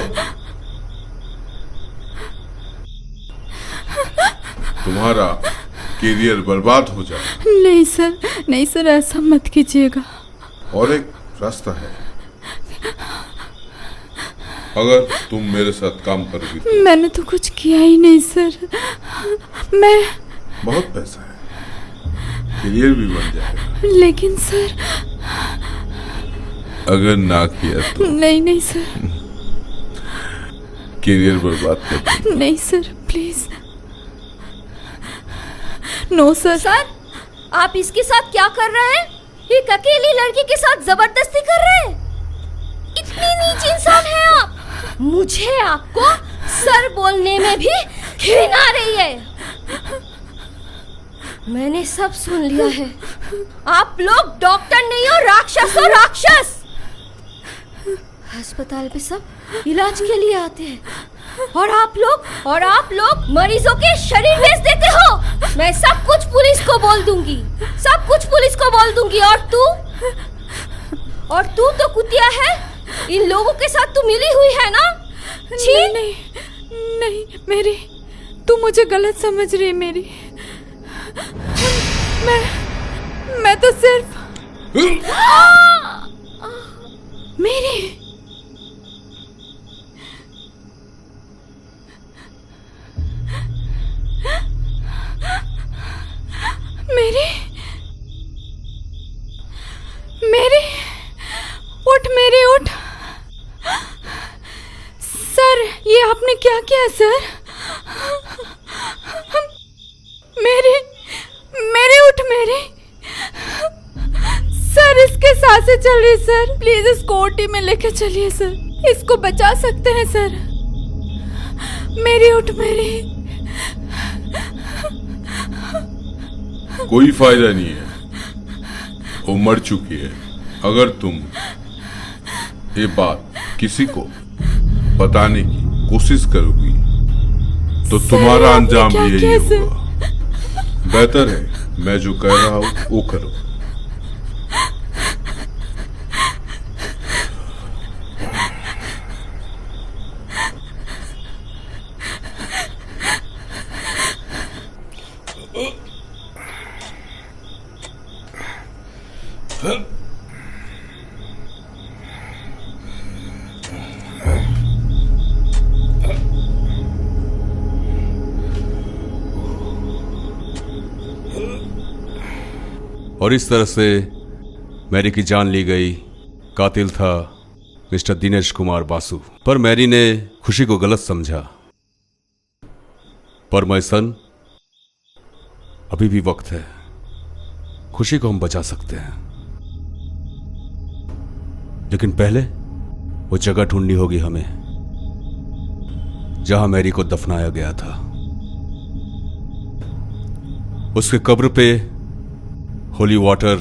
तुम्हारा करियर बर्बाद हो जाए। नहीं सर ऐसा मत कीजिएगा। और एक रास्ता है, अगर तुम मेरे साथ काम करोगी तो। मैंने तो कुछ किया ही नहीं सर। मैं बहुत पैसा है, करियर भी बन जाएगा। लेकिन सर अगर ना किया तो नहीं सर। करियर बर्बाद कर दूंगा। नहीं sir please. No sir. Sir आप इसके साथ क्या कर रहे हैं? एक अकेली लड़की के साथ जबरदस्ती कर रहे हैं? इतनी नीच इंसान है आप। मुझे आपको सर बोलने में भी घिन आ रही है। मैंने सब सुन लिया है। आप लोग डॉक्टर नहीं हो, राक्षस हो, राक्षस। अस्पताल पे सब इलाज के लिए आते हैं और आप लोग मरीजों के शरीर बेच देते हो। मैं सब कुछ पुलिस को बोल दूंगी, सब कुछ पुलिस को बोल दूंगी। और तू तो कुतिया है। इन लोगों के साथ तू मिली हुई है ना? छी। नहीं मेरी, तू मुझे गलत समझ रही है। मेरी मैं तो सिर्फ मेरी उठ। सर ये आपने क्या किया सर? मेरे उठ। सर इसके सांसें चल रही सर। प्लीज इसको ओटी में लेके चलिए सर, इसको बचा सकते हैं सर। मेरी उठ। कोई फायदा नहीं है, वो मर चुकी है। अगर तुम ये बात किसी को बताने की कोशिश करोगी तो तुम्हारा अंजाम भी यही होगा। बेहतर है मैं जो कह रहा हूँ वो करो। और इस तरह से मैरी की जान ली गई। कातिल था मिस्टर दिनेश कुमार बासु। पर मैरी ने खुशी को गलत समझा। पर मैं सन, अभी भी वक्त है, खुशी को हम बचा सकते हैं। लेकिन पहले वो जगह ढूंढनी होगी हमें जहां मैरी को दफनाया गया था। उसके कब्र पे होली वाटर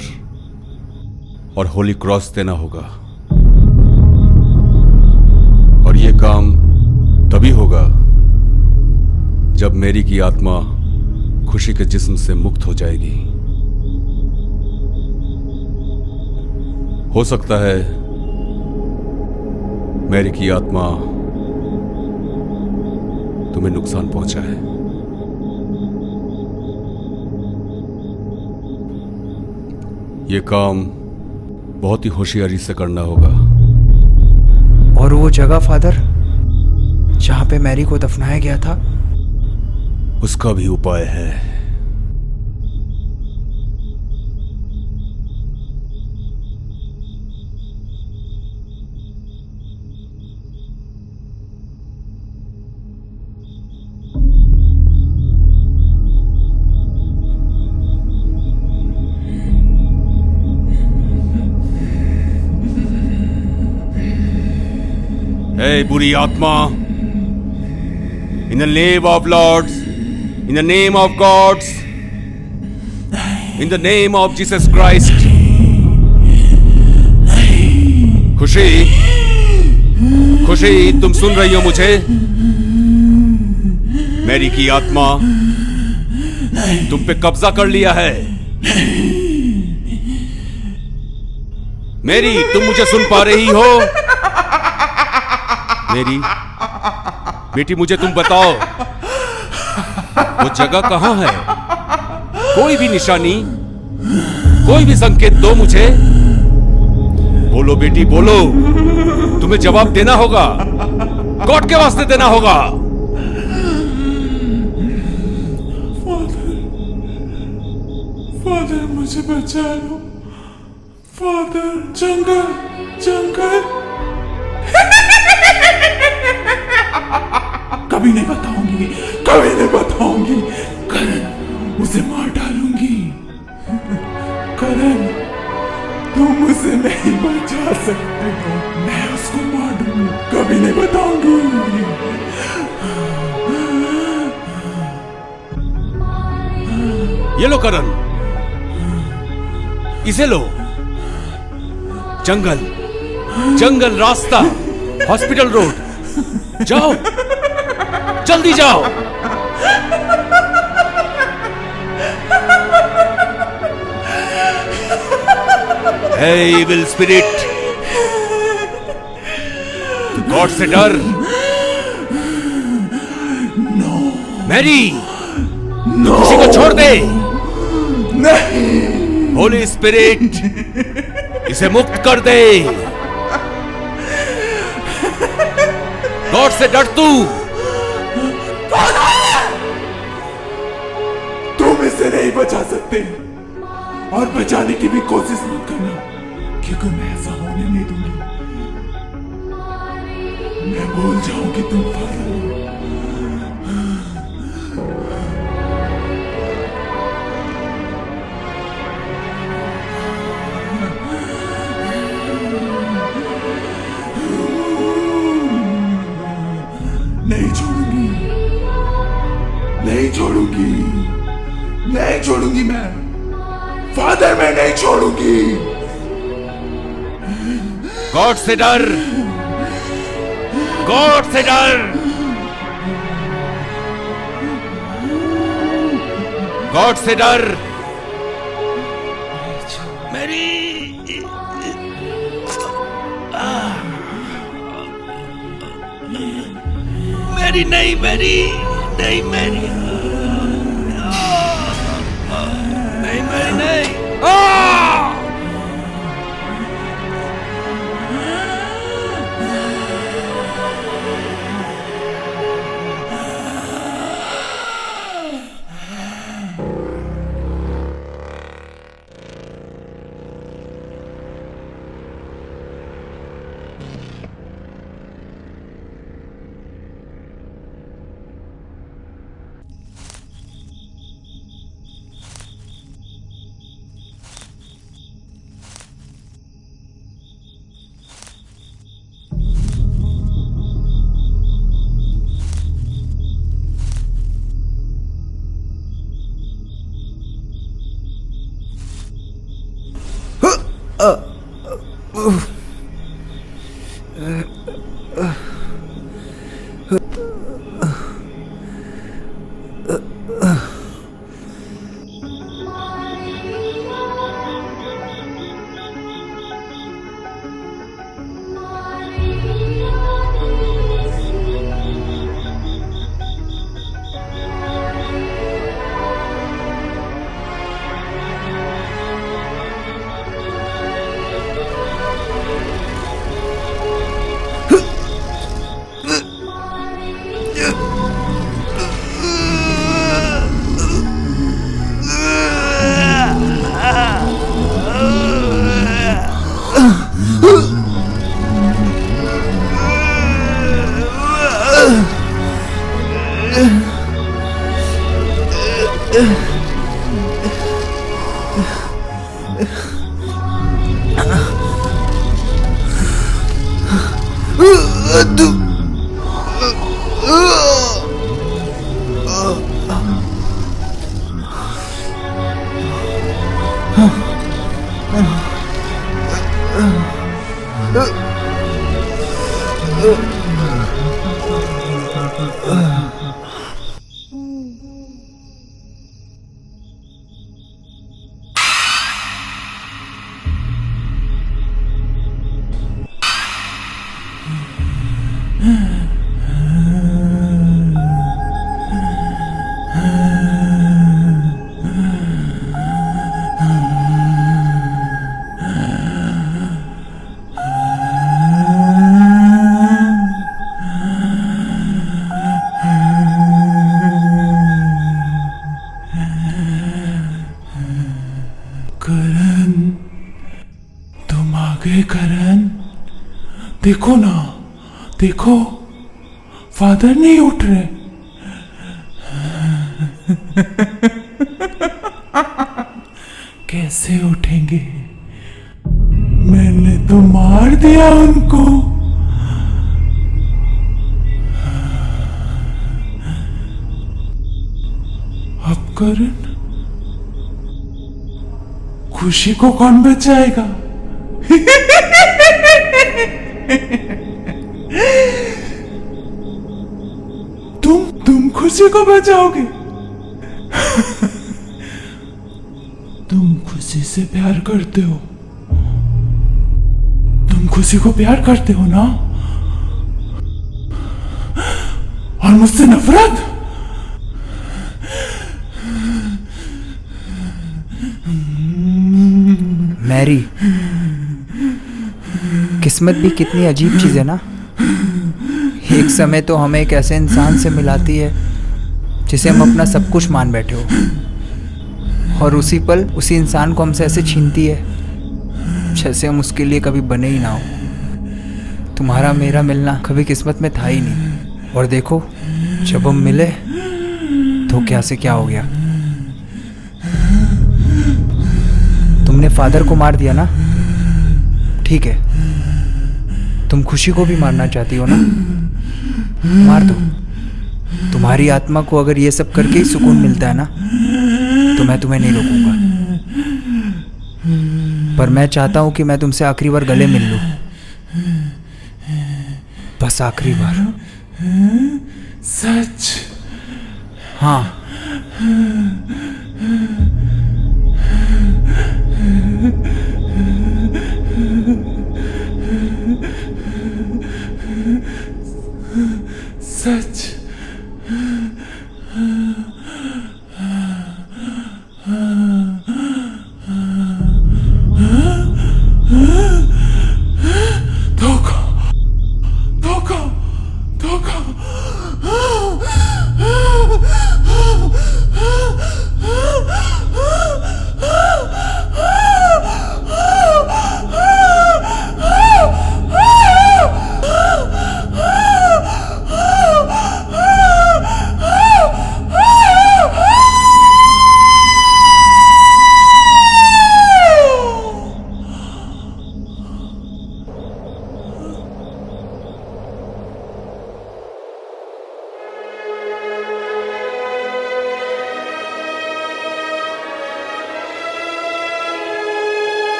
और होली क्रॉस देना होगा। और यह काम तभी होगा जब मैरी की आत्मा खुशी के जिस्म से मुक्त हो जाएगी। हो सकता है मैरी की आत्मा तुम्हें नुकसान पहुंचाए। ये काम बहुत ही होशियारी से करना होगा। और वो जगह फादर जहां पे मैरी को दफनाया गया था, उसका भी उपाय है। Hey, बुरी आत्मा, in the name of Lords, in the name of gods, in the name of Jesus Christ, खुशी, तुम सुन रही हो मुझे? मैरी की आत्मा तुम पे कब्जा कर लिया है। मैरी, तुम मुझे सुन पा रही हो? मेरी बेटी, मुझे तुम बताओ, वो जगह कहां है? कोई भी निशानी, कोई भी संकेत दो मुझे। बोलो बेटी बोलो, तुम्हें जवाब देना होगा, कोर्ट के वास्ते देना होगा। फादर मुझे बचा लो। फादर, जंगल जंगल। कभी नहीं बताऊंगी, कभी नहीं बताऊंगी। करण, उसे मार डालूंगी। करण, तुम उसे नहीं बचा सकते हो। मैं उसको मार दूंगी, कभी नहीं बताऊंगी। ये लो करण, इसे लो। जंगल, जंगल रास्ता, हॉस्पिटल रोड। जाओ, जल्दी जाओ। हे इविल स्पिरिट, गॉड से डर। मैरी, किसी को छोड़ दे। नहीं। होली स्पिरिट, इसे मुक्त कर दे। गॉड से डर तू। तुम इसे नहीं बचा सकते और बचाने की भी कोशिश मत करना, क्योंकि मैं ऐसा होने नहीं दूंगी। मैं भूल जाऊंगी तुम फादर हो। नहीं छोड़ूंगी, नहीं छोड़ूंगी, नहीं छोड़ूंगी। मैं फादर, मैं नहीं छोड़ूंगी। गॉड से डर, गॉड से डर, गॉड से डर। मेरी मेरी नहीं, मेरी नहीं, मेरी नहीं, मेरी नहीं। देखो ना, देखो फादर नहीं उठ रहे। कैसे उठेंगे? मैंने तो मार दिया उनको। अब करण, खुशी को कौन बचाएगा? तुम खुशी को बचाओगे? तुम खुशी से प्यार करते हो, तुम खुशी को प्यार करते हो ना? और मुझसे नफरत? मैरी, किस्मत भी कितनी अजीब चीज़ है ना। एक समय तो हमें एक ऐसे इंसान से मिलाती है जिसे हम अपना सब कुछ मान बैठे हो, और उसी पल उसी इंसान को हमसे ऐसे छीनती है जैसे हम उसके लिए कभी बने ही ना हो। तुम्हारा मेरा मिलना कभी किस्मत में था ही नहीं, और देखो जब हम मिले तो क्या से क्या हो गया। तुमने फादर को मार दिया ना, ठीक है, तुम खुशी को भी मारना चाहती हो ना, मार दो। तुम्हारी आत्मा को अगर ये सब करके ही सुकून मिलता है ना, तो मैं तुम्हें नहीं रोकूंगा। पर मैं चाहता हूं कि मैं तुमसे आखिरी बार गले मिल लूं, बस आखिरी बार। सच? हाँ। सच? धोखा, धोखा, धोखा।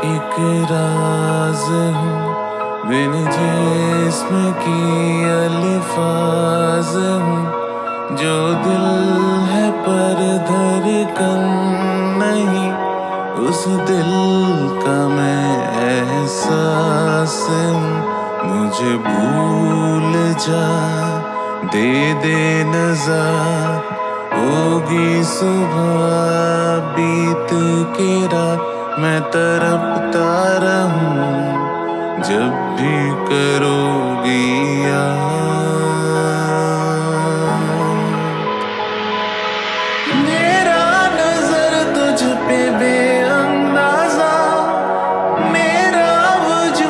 एक राज हूँ बिन जिस्म की अल्फाज हूँ, जो दिल है पर धड़कन नहीं, उस दिल का मैं एहसास हूँ। मुझे भूल जा, दे नज़ार, होगी सुबह बीत के रात, मैं तड़पता रहूं जब भी करोगी याद।